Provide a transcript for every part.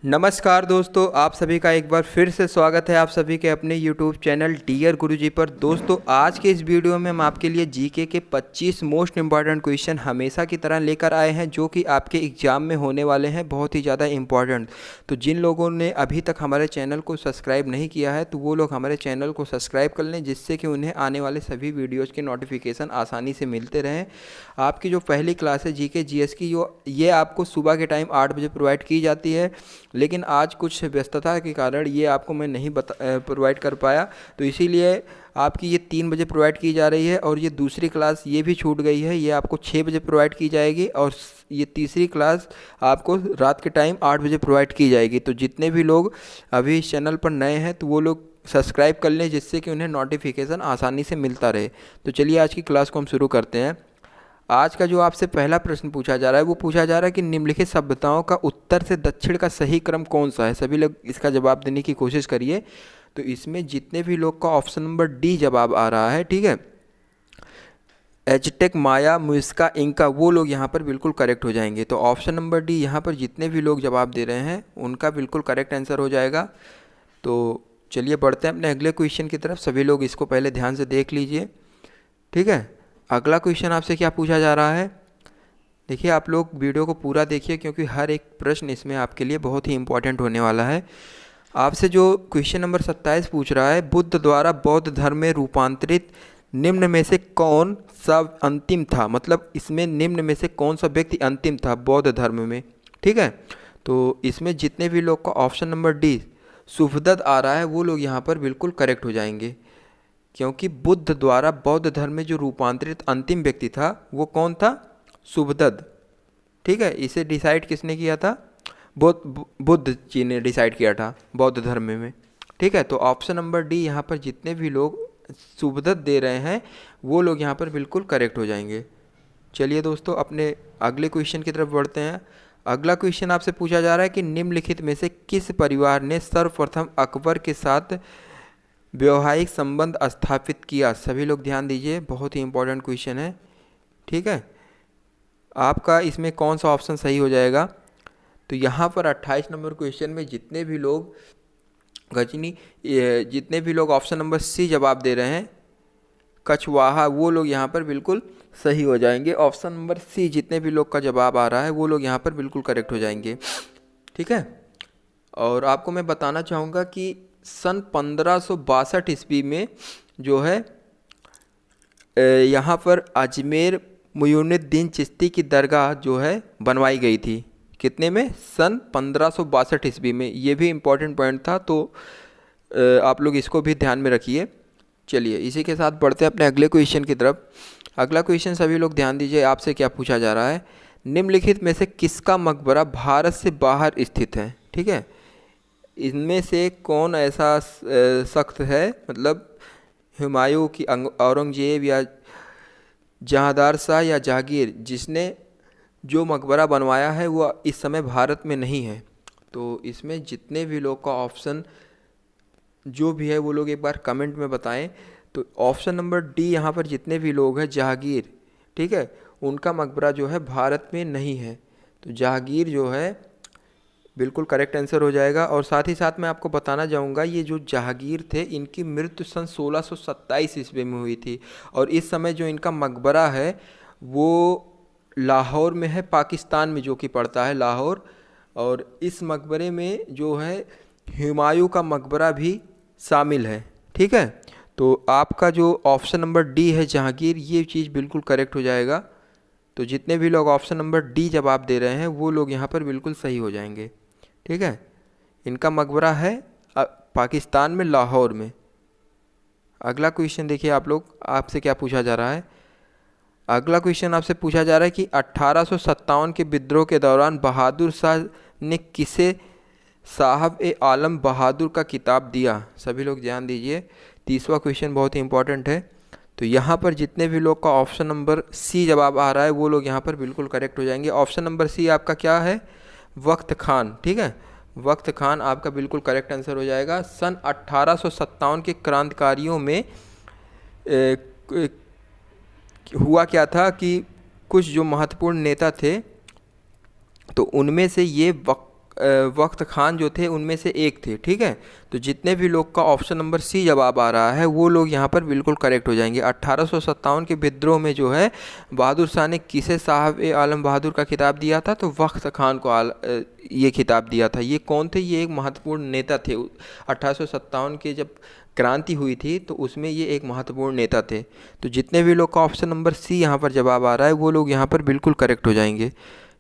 नमस्कार दोस्तों, आप सभी का एक बार फिर से स्वागत है आप सभी के अपने यूट्यूब चैनल डियर गुरुजी पर। दोस्तों, आज के इस वीडियो में हम आपके लिए जीके के 25 मोस्ट इंपॉर्टेंट क्वेश्चन हमेशा की तरह लेकर आए हैं, जो कि आपके एग्ज़ाम में होने वाले हैं, बहुत ही ज़्यादा इंपॉर्टेंट। तो जिन लोगों ने अभी तक हमारे चैनल को सब्सक्राइब नहीं किया है तो वो लोग हमारे चैनल को सब्सक्राइब कर लें, जिससे कि उन्हें आने वाले सभी वीडियोज़ के नोटिफिकेशन आसानी से मिलते रहें। आपकी जो पहली क्लास है जीके जीएस की, ये आपको सुबह के टाइम 8 बजे प्रोवाइड की जाती है, लेकिन आज कुछ व्यस्तता के कारण ये आपको मैं नहीं प्रोवाइड कर पाया, तो इसीलिए आपकी ये 3 बजे प्रोवाइड की जा रही है। और ये दूसरी क्लास ये भी छूट गई है, ये आपको 6 बजे प्रोवाइड की जाएगी, और ये तीसरी क्लास आपको रात के टाइम 8 बजे प्रोवाइड की जाएगी। तो जितने भी लोग अभी इस चैनल पर नए हैं तो वो लोग सब्सक्राइब कर लें, जिससे कि उन्हें नोटिफिकेशन आसानी से मिलता रहे। तो चलिए आज की क्लास को हम शुरू करते हैं। आज का जो आपसे पहला प्रश्न पूछा जा रहा है वो पूछा जा रहा है कि निम्नलिखित सभ्यताओं का उत्तर से दक्षिण का सही क्रम कौन सा है। सभी लोग इसका जवाब देने की कोशिश करिए। तो इसमें जितने भी लोग का ऑप्शन नंबर डी जवाब आ रहा है, ठीक है, एजटेक, माया, मुइस्का, इंका, वो लोग यहाँ पर बिल्कुल करेक्ट हो जाएंगे। तो ऑप्शन नंबर डी यहाँ पर जितने भी लोग जवाब दे रहे हैं उनका बिल्कुल करेक्ट आंसर हो जाएगा। तो चलिए बढ़ते हैं अपने अगले क्वेश्चन की तरफ। सभी लोग इसको पहले ध्यान से देख लीजिए, ठीक है। अगला क्वेश्चन आपसे क्या पूछा जा रहा है, देखिए आप लोग वीडियो को पूरा देखिए, क्योंकि हर एक प्रश्न इसमें आपके लिए बहुत ही इंपॉर्टेंट होने वाला है। आपसे जो क्वेश्चन नंबर 27 पूछ रहा है, बुद्ध द्वारा बौद्ध धर्म में रूपांतरित निम्न में से कौन सा अंतिम था। मतलब इसमें निम्न में से कौन सा व्यक्ति अंतिम था बौद्ध धर्म में, ठीक है। तो इसमें जितने भी लोग का ऑप्शन नंबर डी शुभदत्त आ रहा है वो लोग यहाँ पर बिल्कुल करेक्ट हो जाएंगे, क्योंकि बुद्ध द्वारा बौद्ध धर्म में जो रूपांतरित अंतिम व्यक्ति था वो कौन था, शुभदत्त, ठीक है। इसे डिसाइड किसने किया था, बुद्ध जी ने डिसाइड किया था बौद्ध धर्म में, ठीक है। तो ऑप्शन नंबर डी यहाँ पर जितने भी लोग शुभदत्त दे रहे हैं वो लोग यहाँ पर बिल्कुल करेक्ट हो जाएंगे। चलिए दोस्तों अपने अगले क्वेश्चन की तरफ बढ़ते हैं। अगला क्वेश्चन आपसे पूछा जा रहा है कि निम्नलिखित में से किस परिवार ने सर्वप्रथम अकबर के साथ वैवाहिक संबंध स्थापित किया। सभी लोग ध्यान दीजिए, बहुत ही इंपॉर्टेंट क्वेश्चन है, ठीक है। आपका इसमें कौन सा ऑप्शन सही हो जाएगा। तो यहाँ पर 28 नंबर क्वेश्चन में जितने भी लोग जितने भी लोग ऑप्शन नंबर सी जवाब दे रहे हैं, कछवाहा, वो लोग यहाँ पर बिल्कुल सही हो जाएंगे। ऑप्शन नंबर सी जितने भी लोग का जवाब आ रहा है वो लोग यहाँ पर बिल्कुल करेक्ट हो जाएंगे, ठीक है। और आपको मैं बताना चाहूँगा कि सन 1562 ईस्वी में जो है यहाँ पर अजमेर मुइनुद्दीन चिश्ती की दरगाह जो है बनवाई गई थी। कितने में, सन 1562 ईस्वी में। ये भी इम्पोर्टेंट पॉइंट था, तो आप लोग इसको भी ध्यान में रखिए। चलिए इसी के साथ बढ़ते हैं अपने अगले क्वेश्चन की तरफ। अगला क्वेश्चन सभी लोग ध्यान दीजिए, आपसे क्या पूछा जा रहा है, निम्नलिखित में से किसका मकबरा भारत से बाहर स्थित है, ठीक है। इनमें से कौन ऐसा सख्त है, मतलब हुमायूं की, औरंगजेब, या जहांदार शाह, या जहांगीर, जिसने जो मकबरा बनवाया है वो इस समय भारत में नहीं है। तो इसमें जितने भी लोग का ऑप्शन जो भी है वो लोग एक बार कमेंट में बताएं। तो ऑप्शन नंबर डी यहाँ पर जितने भी लोग हैं, जहांगीर, ठीक है, उनका मकबरा जो है भारत में नहीं है। तो जहांगीर जो है बिल्कुल करेक्ट आंसर हो जाएगा। और साथ ही साथ मैं आपको बताना चाहूँगा, ये जो जहांगीर थे इनकी मृत्यु सन 1627 ईस्वी में हुई थी, और इस समय जो इनका मकबरा है वो लाहौर में है, पाकिस्तान में जो कि पड़ता है लाहौर। और इस मकबरे में जो है हुमायूं का मकबरा भी शामिल है, ठीक है। तो आपका जो ऑप्शन नंबर डी है जहांगीर, ये चीज़ बिल्कुल करेक्ट हो जाएगा। तो जितने भी लोग ऑप्शन नंबर डी जवाब दे रहे हैं वो लोग यहाँ पर बिल्कुल सही हो जाएंगे, ठीक है। इनका मकबरा है पाकिस्तान में, लाहौर में। अगला क्वेश्चन देखिए आप लोग, आपसे क्या पूछा जा रहा है। अगला क्वेश्चन आपसे पूछा जा रहा है कि 1857 के विद्रोह के दौरान बहादुर शाह ने किसे साहब ए आलम बहादुर का किताब दिया। सभी लोग ध्यान दीजिए, 30वां क्वेश्चन बहुत ही इंपॉर्टेंट है। तो यहाँ पर जितने भी लोग का ऑप्शन नंबर सी जवाब आ रहा है वो लोग यहाँ पर बिल्कुल करेक्ट हो जाएंगे। ऑप्शन नंबर सी आपका क्या है, वक्त खान, ठीक है। वक्त खान आपका बिल्कुल करेक्ट आंसर हो जाएगा। सन 1857 के क्रांतिकारियों में हुआ क्या था कि कुछ जो महत्वपूर्ण नेता थे तो उनमें से ये वक्त खान जो थे उनमें से एक थे। ठीक है, तो जितने भी लोग का ऑप्शन नंबर सी जवाब आ रहा है वो लोग यहाँ पर बिल्कुल करेक्ट हो जाएंगे। 1857 के विद्रोह में जो है बहादुर शाह ने किसे साहब ए आलम बहादुर का खिताब दिया था? तो वक्त खान को ये खिताब दिया था। ये कौन थे? ये एक महत्वपूर्ण नेता थे। 1857 के जब क्रांति हुई थी तो उसमें ये एक महत्वपूर्ण नेता थे। तो जितने भी लोग का ऑप्शन नंबर सी यहाँ पर जवाब आ रहा है वो लोग यहाँ पर बिल्कुल करेक्ट हो जाएंगे।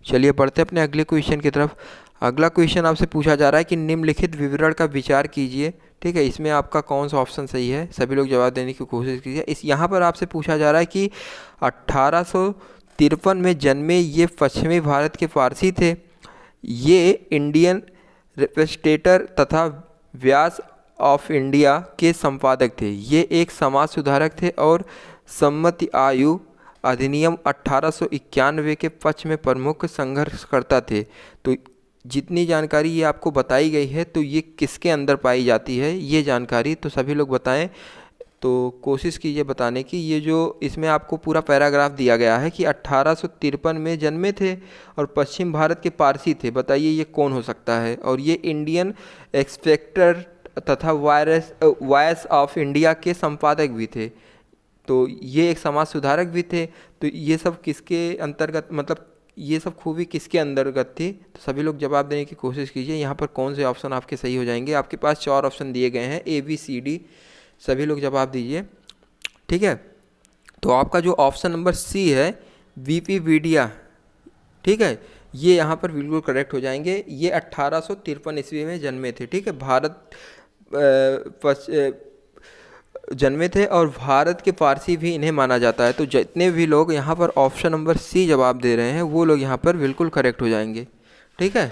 चलिए बढ़ते अपने अगले क्वेश्चन की तरफ। अगला क्वेश्चन आपसे पूछा जा रहा है कि निम्नलिखित विवरण का विचार कीजिए। ठीक है, इसमें आपका कौन सा ऑप्शन सही है? सभी लोग जवाब देने की कोशिश कीजिए। इस यहाँ पर आपसे पूछा जा रहा है कि 1853 में जन्मे ये पश्चिमी भारत के फारसी थे। ये इंडियन रिप्रेजेंटेटर तथा व्यास ऑफ इंडिया के संपादक थे। ये एक समाज सुधारक थे और सम्मति आयु अधिनियम 1891 के पक्ष में प्रमुख संघर्षकर्ता थे। तो जितनी जानकारी ये आपको बताई गई है तो ये किसके अंदर पाई जाती है ये जानकारी? तो सभी लोग बताएं। तो कोशिश कीजिए बताने की। ये जो इसमें आपको पूरा पैराग्राफ दिया गया है कि 1853 में जन्मे थे और पश्चिम भारत के पारसी थे। बताइए ये कौन हो सकता है? और ये इंडियन एक्सपेक्टर तथा वॉइस ऑफ इंडिया के संपादक भी थे। तो ये एक समाज सुधारक भी थे। तो ये सब किसके अंतर्गत, मतलब ये सब खूबी किसके अंतर्गत थी? तो सभी लोग जवाब देने की कोशिश कीजिए। यहाँ पर कौन से ऑप्शन आपके सही हो जाएंगे? आपके पास 4 ऑप्शन दिए गए हैं, ABCD। सभी लोग जवाब दीजिए। ठीक है, तो आपका जो ऑप्शन नंबर सी है विकिपीडिया, ठीक है, ये यहाँ पर बिल्कुल करेक्ट हो जाएंगे। ये 1853 ईस्वी में जन्मे थे। ठीक है, भारत जन्मे थे और भारत के फारसी भी इन्हें माना जाता है। तो जितने भी लोग यहाँ पर ऑप्शन नंबर सी जवाब दे रहे हैं वो लोग यहाँ पर बिल्कुल करेक्ट हो जाएंगे। ठीक है,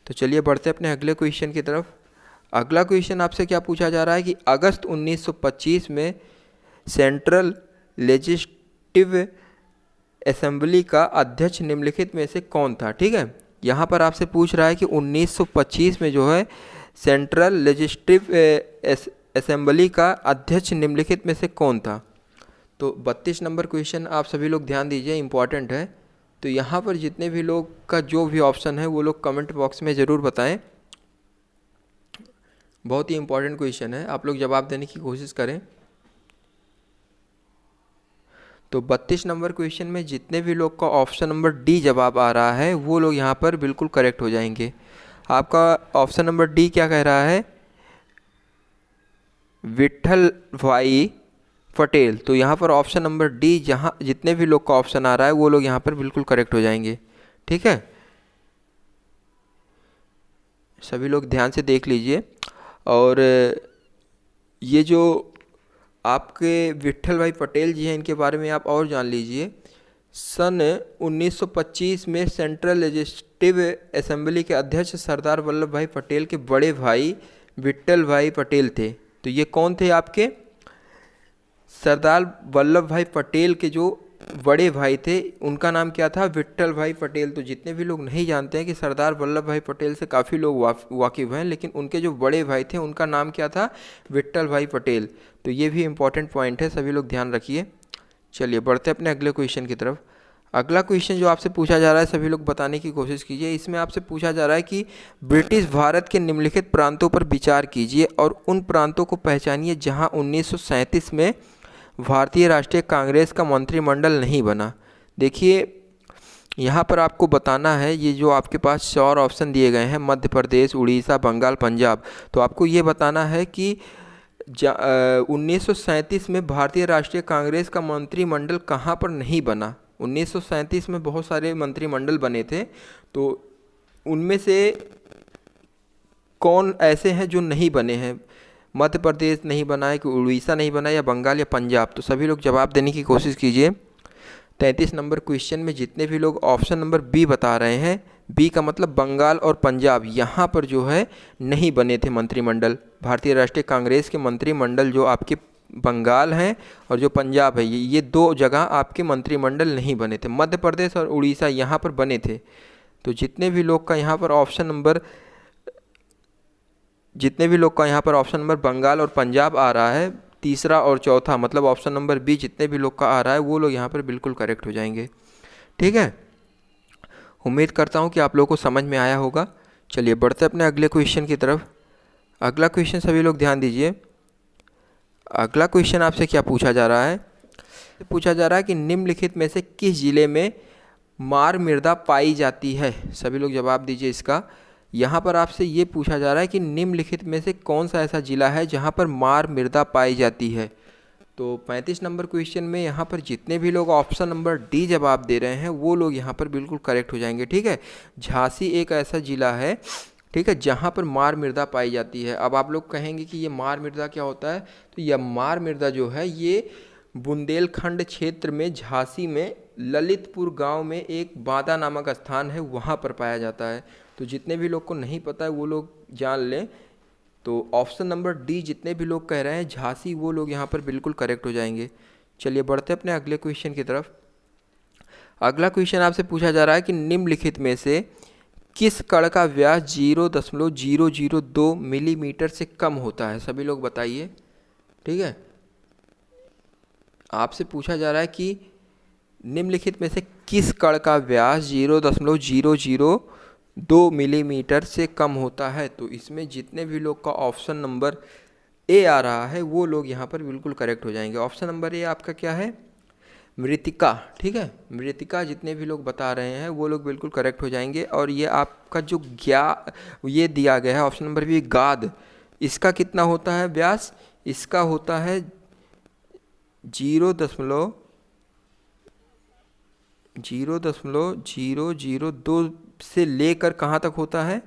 तो चलिए बढ़ते अपने अगले क्वेश्चन की तरफ। अगला क्वेश्चन आपसे क्या पूछा जा रहा है कि अगस्त 1925 में सेंट्रल लेजिस्लेटिव असेंबली का अध्यक्ष निम्नलिखित में से कौन था? ठीक है, यहाँ पर आपसे पूछ रहा है कि 1925 में जो है सेंट्रल लेजिस्लेटिव असेंबली का अध्यक्ष निम्नलिखित में से कौन था? तो 32 नंबर क्वेश्चन आप सभी लोग ध्यान दीजिए, इम्पॉर्टेंट है। तो यहाँ पर जितने भी लोग का जो भी ऑप्शन है वो लोग कमेंट बॉक्स में ज़रूर बताएं। बहुत ही इम्पॉर्टेंट क्वेश्चन है, आप लोग जवाब देने की कोशिश करें। तो 32 नंबर क्वेश्चन में जितने भी लोग का ऑप्शन नंबर डी जवाब आ रहा है वो लोग यहाँ पर बिल्कुल करेक्ट हो जाएंगे। आपका ऑप्शन नंबर डी क्या कह रहा है? विट्ठल भाई पटेल। तो यहाँ पर ऑप्शन नंबर डी, जहाँ जितने भी लोग का ऑप्शन आ रहा है वो लोग यहाँ पर बिल्कुल करेक्ट हो जाएंगे। ठीक है, सभी लोग ध्यान से देख लीजिए। और ये जो आपके विट्ठल भाई पटेल जी हैं इनके बारे में आप और जान लीजिए। सन 1925 में सेंट्रल लेजिस्लेटिव असेंबली के अध्यक्ष सरदार वल्लभ भाई पटेल के बड़े भाई विट्ठल भाई पटेल थे। तो ये कौन थे आपके? सरदार वल्लभ भाई पटेल के जो बड़े भाई थे उनका नाम क्या था? विट्ठल भाई पटेल। तो जितने भी लोग नहीं जानते हैं कि सरदार वल्लभ भाई पटेल से काफ़ी लोग वाकिफ़ हैं, लेकिन उनके जो बड़े भाई थे उनका नाम क्या था? विट्ठल भाई पटेल। तो ये भी इम्पॉर्टेंट पॉइंट है, सभी लोग ध्यान रखिए। चलिए बढ़ते अपने अगले क्वेश्चन की तरफ। अगला क्वेश्चन जो आपसे पूछा जा रहा है सभी लोग बताने की कोशिश कीजिए। इसमें आपसे पूछा जा रहा है कि ब्रिटिश भारत के निम्नलिखित प्रांतों पर विचार कीजिए और उन प्रांतों को पहचानिए जहां 1937 में भारतीय राष्ट्रीय कांग्रेस का मंत्रिमंडल नहीं बना। देखिए यहाँ पर आपको बताना है, ये जो आपके पास 4 ऑप्शन दिए गए हैं, मध्य प्रदेश, उड़ीसा, बंगाल, पंजाब। तो आपको ये बताना है कि 1937 में भारतीय राष्ट्रीय कांग्रेस का मंत्रिमंडल कहाँ पर नहीं बना। 1937 में बहुत सारे मंत्रिमंडल बने थे, तो उनमें से कौन ऐसे हैं जो नहीं बने हैं? मध्य प्रदेश नहीं बना है, कि उड़ीसा नहीं बना, या बंगाल या पंजाब? तो सभी लोग जवाब देने की कोशिश कीजिए। 33 नंबर क्वेश्चन में जितने भी लोग ऑप्शन नंबर बी बता रहे हैं, बी का मतलब बंगाल और पंजाब, यहाँ पर जो है नहीं बने थे मंत्रिमंडल। भारतीय राष्ट्रीय कांग्रेस के मंत्रिमंडल जो आपके बंगाल हैं और जो पंजाब है, ये 2 जगह आपके मंत्रिमंडल नहीं बने थे। मध्य प्रदेश और उड़ीसा यहाँ पर बने थे। तो जितने भी लोग का यहाँ पर ऑप्शन नंबर बंगाल और पंजाब आ रहा है, तीसरा और चौथा, मतलब ऑप्शन नंबर बी जितने भी लोग का आ रहा है वो लोग यहाँ पर बिल्कुल करेक्ट हो जाएंगे। ठीक है, उम्मीद करता हूँ कि आप लोगों को समझ में आया होगा। चलिए बढ़ते अपने अगले क्वेश्चन की तरफ। अगला क्वेश्चन सभी लोग ध्यान दीजिए। अगला क्वेश्चन आपसे क्या पूछा जा रहा है? पूछा जा रहा है कि निम्नलिखित में से किस जिले में मार मृदा पाई जाती है? सभी लोग जवाब दीजिए इसका। यहाँ पर आपसे ये पूछा जा रहा है कि निम्नलिखित में से कौन सा ऐसा जिला है जहाँ पर मार मृदा पाई जाती है। तो 35 नंबर क्वेश्चन में यहाँ पर जितने भी लोग ऑप्शन नंबर डी जवाब दे रहे हैं वो लोग यहाँ पर बिल्कुल करेक्ट हो जाएंगे। ठीक है, झांसी एक ऐसा जिला है, ठीक है, जहाँ पर मार मृदा पाई जाती है। अब आप लोग कहेंगे कि ये मार मृदा क्या होता है? तो यह मार मृदा जो है ये बुंदेलखंड क्षेत्र में झांसी में ललितपुर गांव में एक बादा नामक स्थान है, वहाँ पर पाया जाता है। तो जितने भी लोग को नहीं पता है वो लोग जान लें। तो ऑप्शन नंबर डी जितने भी लोग कह रहे हैं झांसी, वो लोग यहाँ पर बिल्कुल करेक्ट हो जाएंगे। चलिए बढ़ते अपने अगले क्वेश्चन की तरफ। अगला क्वेश्चन आपसे पूछा जा रहा है कि निम्नलिखित में से किस कण का व्यास 0.002 मिलीमीटर से कम होता है? सभी लोग बताइए। ठीक है, आपसे पूछा जा रहा है कि निम्नलिखित में से किस कण का व्यास 0.002 मिलीमीटर से कम होता है? तो इसमें जितने भी लोग का ऑप्शन नंबर ए आ रहा है वो लोग यहाँ पर बिल्कुल करेक्ट हो जाएंगे। ऑप्शन नंबर ए आपका क्या है? मृतिका। ठीक है, मृतिका जितने भी लोग बता रहे हैं वो लोग बिल्कुल करेक्ट हो जाएंगे। और ये आपका जो ये दिया गया है ऑप्शन नंबर बी गाद, इसका कितना होता है व्यास? इसका होता है 0.002 से लेकर कहाँ तक होता है?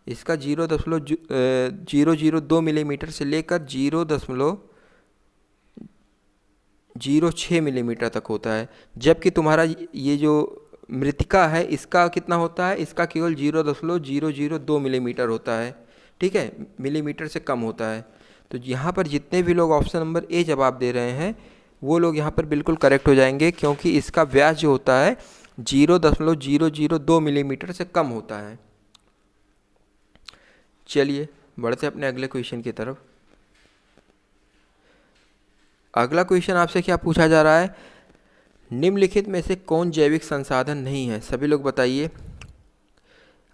इसका 0.002 मिलीमीटर से लेकर 0.06 मिलीमीटर तक होता है। जबकि तुम्हारा ये जो मृतिका है इसका कितना होता है? इसका केवल 0.002 मिलीमीटर होता है। ठीक है, मिलीमीटर से कम होता है। तो यहाँ पर जितने भी लोग ऑप्शन नंबर ए जवाब दे रहे हैं वो लोग यहाँ पर बिल्कुल करेक्ट हो जाएंगे, क्योंकि इसका व्यास जो होता है 0.002 मिलीमीटर से कम होता है। चलिए बढ़ते अपने अगले क्वेश्चन की तरफ। अगला क्वेश्चन आपसे क्या पूछा जा रहा है? निम्नलिखित में से कौन जैविक संसाधन नहीं है? सभी लोग बताइए।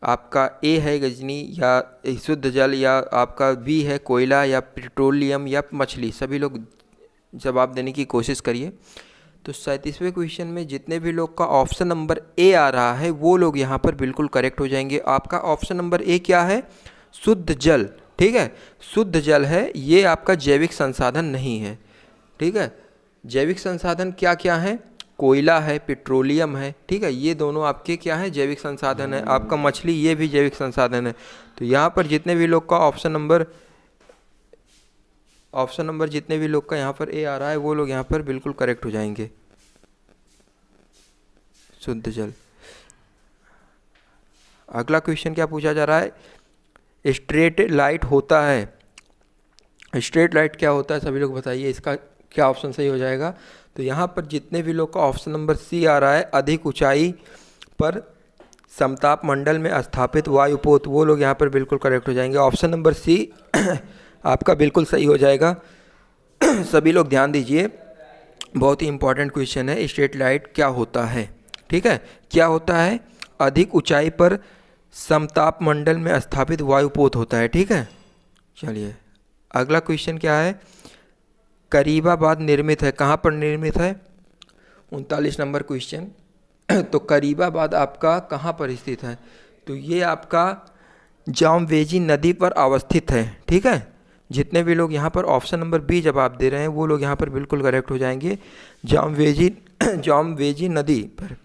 आपका ए है गजनी या शुद्ध जल, या आपका बी है कोयला, या पेट्रोलियम, या मछली। सभी लोग जवाब देने की कोशिश करिए। तो 37वें क्वेश्चन में जितने भी लोग का ऑप्शन नंबर ए आ रहा है वो लोग यहाँ पर बिल्कुल करेक्ट हो जाएंगे। आपका ऑप्शन नंबर ए क्या है? शुद्ध जल। ठीक है, शुद्ध जल है, ये आपका जैविक संसाधन नहीं है। ठीक है, जैविक संसाधन क्या क्या है? कोयला है, पेट्रोलियम है। ठीक है, ये दोनों आपके क्या है? जैविक संसाधन है। आपका मछली ये भी जैविक संसाधन है। तो यहाँ पर जितने भी लोग का ऑप्शन नंबर जितने भी लोग का यहाँ पर ए आ रहा है वो लोग यहाँ पर बिल्कुल करेक्ट हो जाएंगे। शुद्ध जल। अगला क्वेश्चन क्या पूछा जा रहा है? स्ट्रेट लाइट होता है, स्ट्रेट लाइट क्या होता है? सभी लोग बताइए, इसका क्या ऑप्शन सही हो जाएगा? तो यहाँ पर जितने भी लोग का ऑप्शन नंबर सी आ रहा है, अधिक ऊंचाई पर समताप मंडल में स्थापित वायुपोत, वो लोग यहाँ पर बिल्कुल करेक्ट हो जाएंगे। ऑप्शन नंबर सी आपका बिल्कुल सही हो जाएगा। सभी लोग ध्यान दीजिए, बहुत ही इंपॉर्टेंट क्वेश्चन है। स्ट्रेट लाइट क्या होता है? ठीक है, क्या होता है? अधिक ऊंचाई पर समताप मंडल में स्थापित वायुपोत होता है। ठीक है, चलिए अगला क्वेश्चन क्या है? करीबाबाद निर्मित है, कहाँ पर निर्मित है? 39 नंबर क्वेश्चन। तो करीबाबाद आपका कहाँ पर स्थित है? तो ये आपका जामवेजी नदी पर अवस्थित है। ठीक है, जितने भी लोग यहाँ पर ऑप्शन नंबर बी जवाब दे रहे हैं वो लोग यहाँ पर बिल्कुल करेक्ट हो जाएंगे। जामवेजी नदी पर।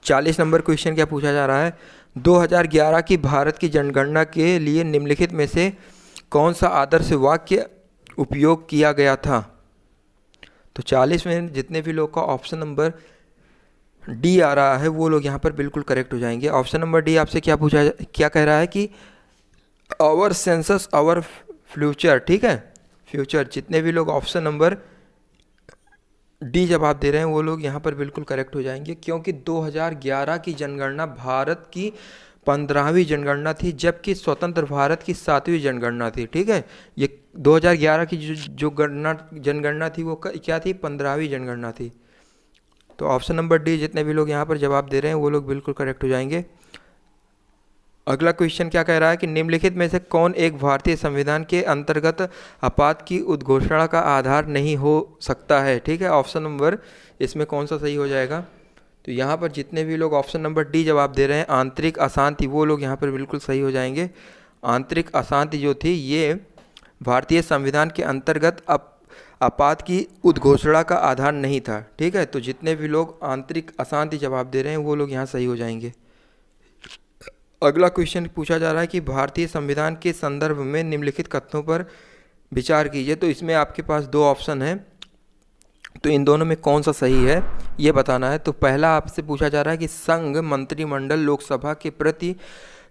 40 नंबर क्वेश्चन क्या पूछा जा रहा है? 2011 की भारत की जनगणना के लिए निम्नलिखित में से कौन सा आदर्श वाक्य उपयोग किया गया था? तो 40 में जितने भी लोग का ऑप्शन नंबर डी आ रहा है वो लोग यहाँ पर बिल्कुल करेक्ट हो जाएंगे। ऑप्शन नंबर डी आपसे क्या कह रहा है कि आवर सेंसस आवर फ्यूचर। ठीक है, फ्यूचर। जितने भी लोग ऑप्शन नंबर डी जवाब दे रहे हैं वो लोग यहाँ पर बिल्कुल करेक्ट हो जाएंगे, क्योंकि 2011 की जनगणना भारत की 15वीं जनगणना थी, जबकि स्वतंत्र भारत की 7वीं जनगणना थी। ठीक है, ये 2011 की जो जनगणना थी वो क्या थी? 15वीं जनगणना थी। तो ऑप्शन नंबर डी जितने भी लोग यहाँ पर जवाब दे रहे हैं वो लोग बिल्कुल करेक्ट हो जाएंगे। अगला क्वेश्चन क्या कह रहा है कि निम्नलिखित में से कौन एक भारतीय संविधान के अंतर्गत आपात की उद्घोषणा का आधार नहीं हो सकता है। ठीक है, ऑप्शन नंबर इसमें कौन सा सही हो जाएगा। तो यहाँ पर जितने भी लोग ऑप्शन नंबर डी जवाब दे रहे हैं आंतरिक अशांति, वो लोग यहाँ पर बिल्कुल सही हो जाएंगे। आंतरिक अशांति जो थी ये भारतीय संविधान के अंतर्गत आपात की उद्घोषणा का आधार नहीं था। ठीक है, तो जितने भी लोग आंतरिक अशांति जवाब दे रहे हैं वो लोग यहाँ सही हो जाएंगे। अगला क्वेश्चन पूछा जा रहा है कि भारतीय संविधान के संदर्भ में निम्नलिखित कथनों पर विचार कीजिए। तो इसमें आपके पास दो ऑप्शन हैं, तो इन दोनों में कौन सा सही है ये बताना है। तो पहला आपसे पूछा जा रहा है कि संघ मंत्रिमंडल लोकसभा के प्रति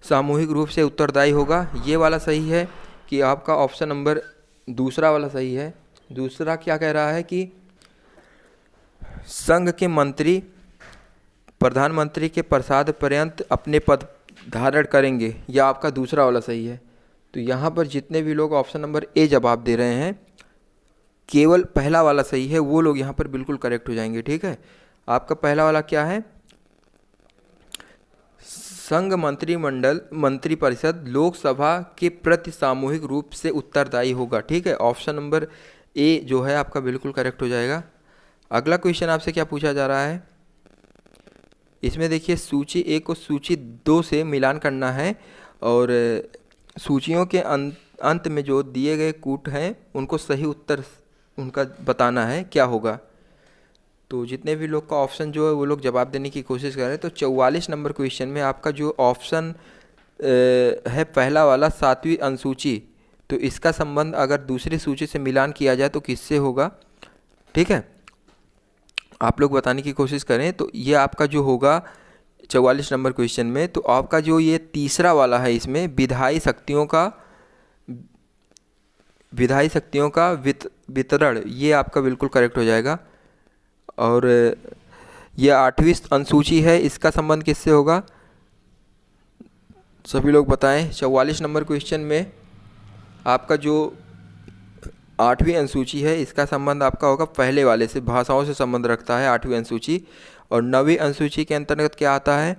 सामूहिक रूप से उत्तरदायी होगा, ये वाला सही है कि आपका ऑप्शन नंबर दूसरा वाला सही है। दूसरा क्या कह रहा है कि संघ के मंत्री प्रधानमंत्री के प्रसाद पर्यंत अपने पद धारण करेंगे, या आपका दूसरा वाला सही है। तो यहाँ पर जितने भी लोग ऑप्शन नंबर ए जवाब दे रहे हैं केवल पहला वाला सही है, वो लोग यहाँ पर बिल्कुल करेक्ट हो जाएंगे। ठीक है, आपका पहला वाला क्या है, संघ मंत्रिमंडल मंत्रिपरिषद लोकसभा के प्रति सामूहिक रूप से उत्तरदायी होगा। ठीक है, ऑप्शन नंबर ए जो है आपका बिल्कुल करेक्ट हो जाएगा। अगला क्वेश्चन आपसे क्या पूछा जा रहा है, इसमें देखिए सूची 1 को सूची 2 से मिलान करना है और सूचियों के अंत में जो दिए गए कूट हैं उनको सही उत्तर उनका बताना है क्या होगा। तो जितने भी लोग का ऑप्शन जो है वो लोग जवाब देने की कोशिश कर रहे हैं। तो 44 नंबर क्वेश्चन में आपका जो ऑप्शन है पहला वाला 7वीं अनुसूची, तो इसका संबंध अगर दूसरी सूची से मिलान किया जाए तो किससे होगा। ठीक है, आप लोग बताने की कोशिश करें। तो ये आपका जो होगा 44 नंबर क्वेश्चन में, तो आपका जो ये तीसरा वाला है इसमें विधायी शक्तियों का वितरण, ये आपका बिल्कुल करेक्ट हो जाएगा। और ये 8वीं अनुसूची है, इसका संबंध किससे होगा, सभी लोग बताएं। 44 नंबर क्वेश्चन में आपका जो 8वीं अनुसूची है इसका संबंध आपका होगा पहले वाले से, भाषाओं से संबंध रखता है 8वीं अनुसूची। और 9वीं अनुसूची के अंतर्गत क्या आता है,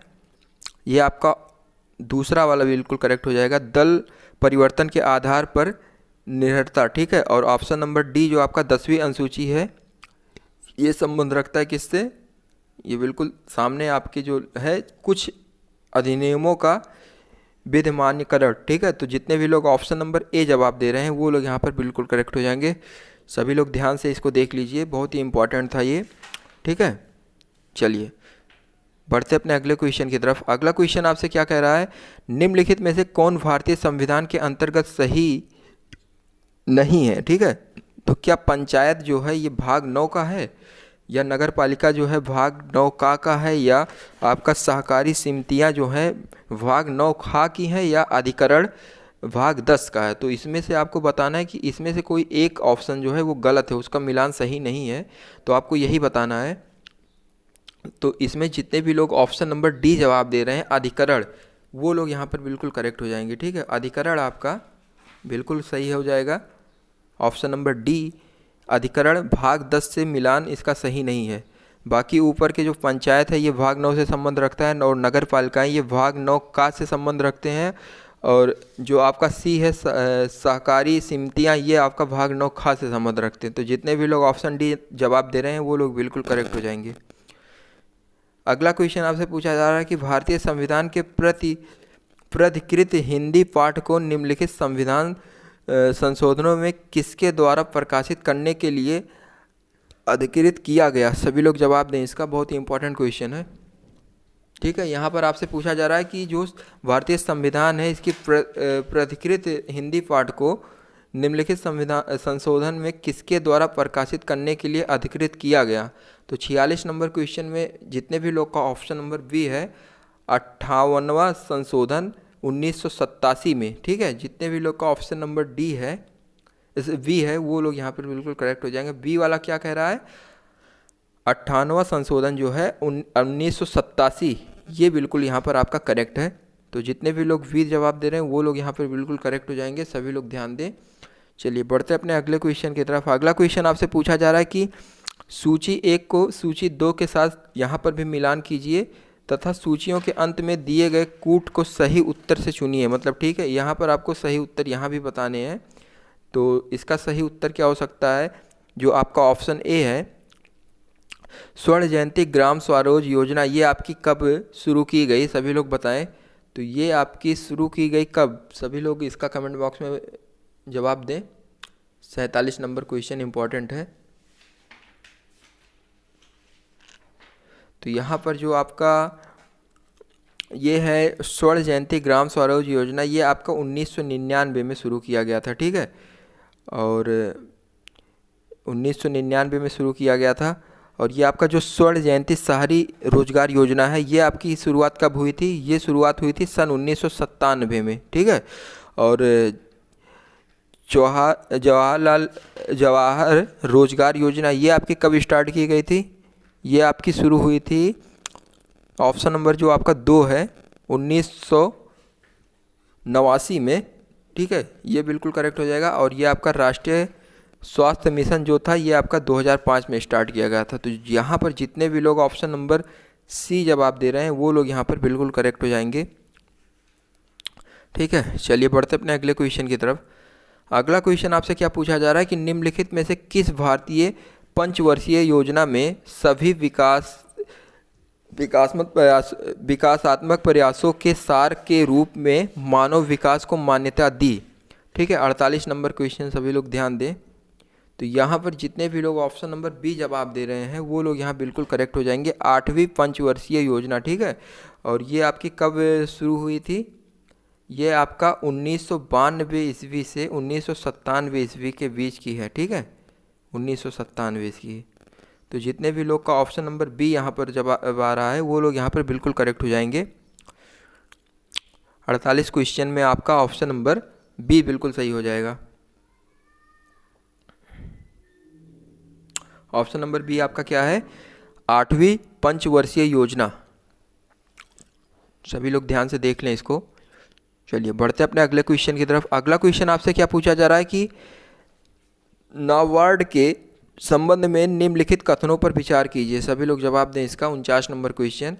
ये आपका दूसरा वाला बिल्कुल करेक्ट हो जाएगा, दल परिवर्तन के आधार पर निर्भरता। ठीक है, और ऑप्शन नंबर डी जो आपका 10वीं अनुसूची है ये संबंध रखता है किससे, ये बिल्कुल सामने आपके जो है कुछ अधिनियमों का विधिमान्यकरण। ठीक है, तो जितने भी लोग ऑप्शन नंबर ए जवाब दे रहे हैं वो लोग यहाँ पर बिल्कुल करेक्ट हो जाएंगे। सभी लोग ध्यान से इसको देख लीजिए, बहुत ही इंपॉर्टेंट था ये। ठीक है, चलिए बढ़ते अपने अगले क्वेश्चन की तरफ। अगला क्वेश्चन आपसे क्या कह रहा है, निम्नलिखित में से कौन भारतीय संविधान के अंतर्गत सही नहीं है। ठीक है, तो क्या पंचायत जो है ये भाग 9 का है, या नगर पालिका जो है भाग 9 का है, या आपका सहकारी समितियाँ जो है भाग 9 खा की है, या अधिकरण भाग 10 का है। तो इसमें से आपको बताना है कि इसमें से कोई एक ऑप्शन जो है वो गलत है, उसका मिलान सही नहीं है, तो आपको यही बताना है। तो इसमें जितने भी लोग ऑप्शन नंबर डी जवाब दे रहे हैं अधिकरण, वो लोग यहाँ पर बिल्कुल करेक्ट हो जाएंगे। ठीक है, अधिकरण आपका बिल्कुल सही हो जाएगा। ऑप्शन नंबर डी अधिकरण भाग 10 से मिलान इसका सही नहीं है। बाकी ऊपर के जो पंचायत है ये भाग 9 से संबंध रखता है, और नगर पालिकाएँ ये भाग 9 का से संबंध रखते हैं, और जो आपका सी है सहकारी समितियाँ ये आपका भाग 9 खा से संबंध रखते हैं। तो जितने भी लोग ऑप्शन डी जवाब दे रहे हैं वो लोग बिल्कुल करेक्ट हो जाएंगे। अगला क्वेश्चन आपसे पूछा जा रहा है कि भारतीय संविधान के प्रति प्राधिकृत हिंदी पाठ को निम्नलिखित संविधान संशोधनों में किसके द्वारा प्रकाशित करने के लिए अधिकृत किया गया। सभी लोग जवाब दें, इसका बहुत ही इंपॉर्टेंट क्वेश्चन है। ठीक है, यहाँ पर आपसे पूछा जा रहा है कि जो भारतीय संविधान है इसकी प्राधिकृत हिंदी पाठ को निम्नलिखित संविधान संशोधन में किसके द्वारा प्रकाशित करने के लिए अधिकृत किया गया। तो 46 नंबर क्वेश्चन में जितने भी लोग का ऑप्शन नंबर बी है 58वां संशोधन 1987 में। ठीक है, जितने भी लोग का ऑप्शन नंबर डी है इस बी है वो लोग यहाँ पर बिल्कुल करेक्ट हो जाएंगे। बी वाला क्या कह रहा है, 58वां संशोधन जो है 1987, ये बिल्कुल यहाँ पर आपका करेक्ट है। तो जितने भी लोग बी जवाब दे रहे हैं वो लोग यहाँ पर बिल्कुल करेक्ट हो जाएंगे, सभी लोग ध्यान दें। चलिए बढ़ते अपने अगले क्वेश्चन की तरफ। अगला क्वेश्चन आपसे पूछा जा रहा है कि सूची 1 को सूची 2 के साथ यहाँ पर भी मिलान कीजिए। तथा सूचियों के अंत में दिए गए कूट को सही उत्तर से चुनिए। मतलब ठीक है, यहाँ पर आपको सही उत्तर यहाँ भी बताने हैं। तो इसका सही उत्तर क्या हो सकता है, जो आपका ऑप्शन ए है, स्वर्ण जयंती ग्राम स्वरोज योजना, ये आपकी कब शुरू की गई, सभी लोग बताएं। तो ये आपकी शुरू की गई कब, सभी लोग इसका कमेंट बॉक्स में जवाब दें। 47 नंबर क्वेश्चन इंपॉर्टेंट है। तो यहाँ पर जो आपका ये है स्वर्ण जयंती ग्राम स्वरोज योजना, ये आपका 1999 में शुरू किया गया था, ठीक है। और 1999 में शुरू किया गया था। और ये आपका जो स्वर्ण जयंती शहरी रोजगार योजना है, ये आपकी शुरुआत कब हुई थी, ये शुरुआत हुई थी सन 1997 में, ठीक है। और जवाहर रोजगार योजना, ये आपकी कब स्टार्ट की गई थी, ये आपकी शुरू हुई थी, ऑप्शन नंबर जो आपका 2 है, 1989 में, ठीक है, ये बिल्कुल करेक्ट हो जाएगा। और ये आपका राष्ट्रीय स्वास्थ्य मिशन जो था, ये आपका 2005 में स्टार्ट किया गया था। तो यहाँ पर जितने भी लोग ऑप्शन नंबर सी जवाब दे रहे हैं, वो लोग यहाँ पर बिल्कुल करेक्ट हो जाएंगे, ठीक है। चलिए बढ़ते अपने अगले क्वेश्चन की तरफ। अगला क्वेश्चन आपसे क्या पूछा जा रहा है कि निम्नलिखित में से किस भारतीय पंचवर्षीय योजना में सभी विकासात्मक प्रयासों के सार के रूप में मानव विकास को मान्यता दी, ठीक है। 48 नंबर क्वेश्चन, सभी लोग ध्यान दें। तो यहाँ पर जितने भी लोग ऑप्शन नंबर बी जवाब दे रहे हैं, वो लोग यहाँ बिल्कुल करेक्ट हो जाएंगे। 8वीं पंचवर्षीय योजना, ठीक है। और ये आपकी कब शुरू हुई थी, ये आपका 1992 ईस्वी से 1997 ईस्वी के बीच की है, ठीक है, 1997 ईस्वी। तो जितने भी लोग का ऑप्शन नंबर बी यहाँ पर जवाब आ रहा है, वो लोग यहाँ पर बिल्कुल करेक्ट हो जाएंगे। 48 क्वेश्चन में आपका ऑप्शन नंबर बी बिल्कुल सही हो जाएगा। ऑप्शन नंबर बी आपका क्या है, 8वीं पंचवर्षीय योजना। सभी लोग ध्यान से देख लें इसको। चलिए बढ़ते अपने अगले क्वेश्चन की तरफ। अगला क्वेश्चन आपसे क्या पूछा जा रहा है कि नाबार्ड के संबंध में निम्नलिखित कथनों पर विचार कीजिए। सभी लोग जवाब दें इसका। 49 नंबर क्वेश्चन।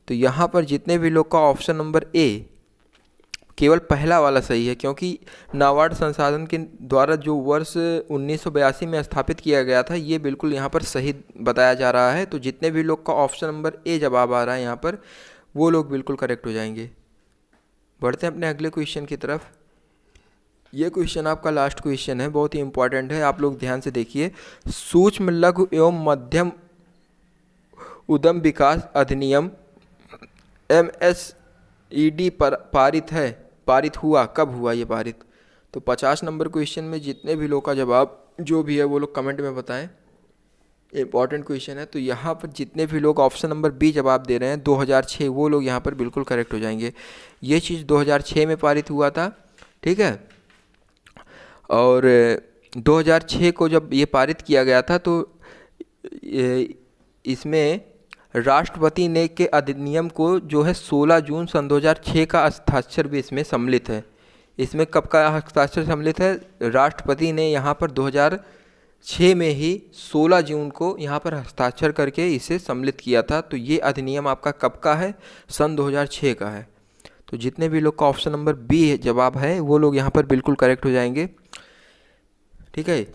तो यहाँ पर जितने भी लोग का ऑप्शन नंबर ए, केवल पहला वाला सही है, क्योंकि नाबार्ड संसाधन के द्वारा जो वर्ष 1982 में स्थापित किया गया था, ये बिल्कुल यहाँ पर सही बताया जा रहा है। तो जितने भी लोग का ऑप्शन नंबर ए जवाब आ रहा है यहाँ पर, वो लोग बिल्कुल करेक्ट हो जाएंगे। बढ़ते हैं अपने अगले क्वेश्चन की तरफ। ये क्वेश्चन आपका लास्ट क्वेश्चन है, बहुत ही इंपॉर्टेंट है, आप लोग ध्यान से देखिए। सूक्ष्म लघु एवं मध्यम उद्यम विकास अधिनियम MSED पर पारित हुआ, कब हुआ ये पारित। तो 50 नंबर क्वेश्चन में जितने भी लोग का जवाब जो भी है वो लोग कमेंट में बताएं, इंपॉर्टेंट क्वेश्चन है। तो यहाँ पर जितने भी लोग ऑप्शन नंबर बी जवाब दे रहे हैं 2006, वो लोग यहाँ पर बिल्कुल करेक्ट हो जाएंगे। ये चीज़ 2006 में पारित हुआ था, ठीक है। और 2006 को जब ये पारित किया गया था, तो इसमें राष्ट्रपति ने के अधिनियम को जो है 16 जून सन 2006 का हस्ताक्षर भी इसमें सम्मिलित है। इसमें कब का हस्ताक्षर सम्मिलित है, राष्ट्रपति ने यहाँ पर 2006 में ही 16 जून को यहाँ पर हस्ताक्षर करके इसे सम्मिलित किया था। तो ये अधिनियम आपका कब का है, सन 2006 का है। तो जितने भी लोग का ऑप्शन नंबर बी जवाब है, वो लोग यहाँ पर बिल्कुल करेक्ट हो जाएंगे, ठीक है।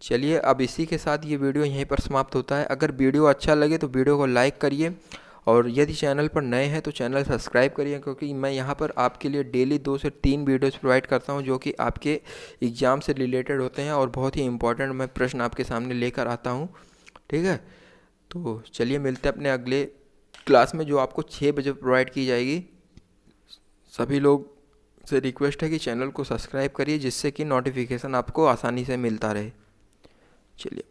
चलिए अब इसी के साथ ये वीडियो यहीं पर समाप्त होता है। अगर वीडियो अच्छा लगे तो वीडियो को लाइक करिए, और यदि चैनल पर नए हैं तो चैनल सब्सक्राइब करिए, क्योंकि मैं यहाँ पर आपके लिए डेली 2 से 3 वीडियोस प्रोवाइड करता हूँ, जो कि आपके एग्ज़ाम से रिलेटेड होते हैं और बहुत ही इंपॉर्टेंट मैं प्रश्न आपके सामने लेकर आता हूँ, ठीक है। तो चलिए मिलते हैं अपने अगले क्लास में, जो आपको 6 बजे प्रोवाइड की जाएगी। सभी लोग से रिक्वेस्ट है कि चैनल को सब्सक्राइब करिए, जिससे कि नोटिफिकेशन आपको आसानी से मिलता रहे। चलिए।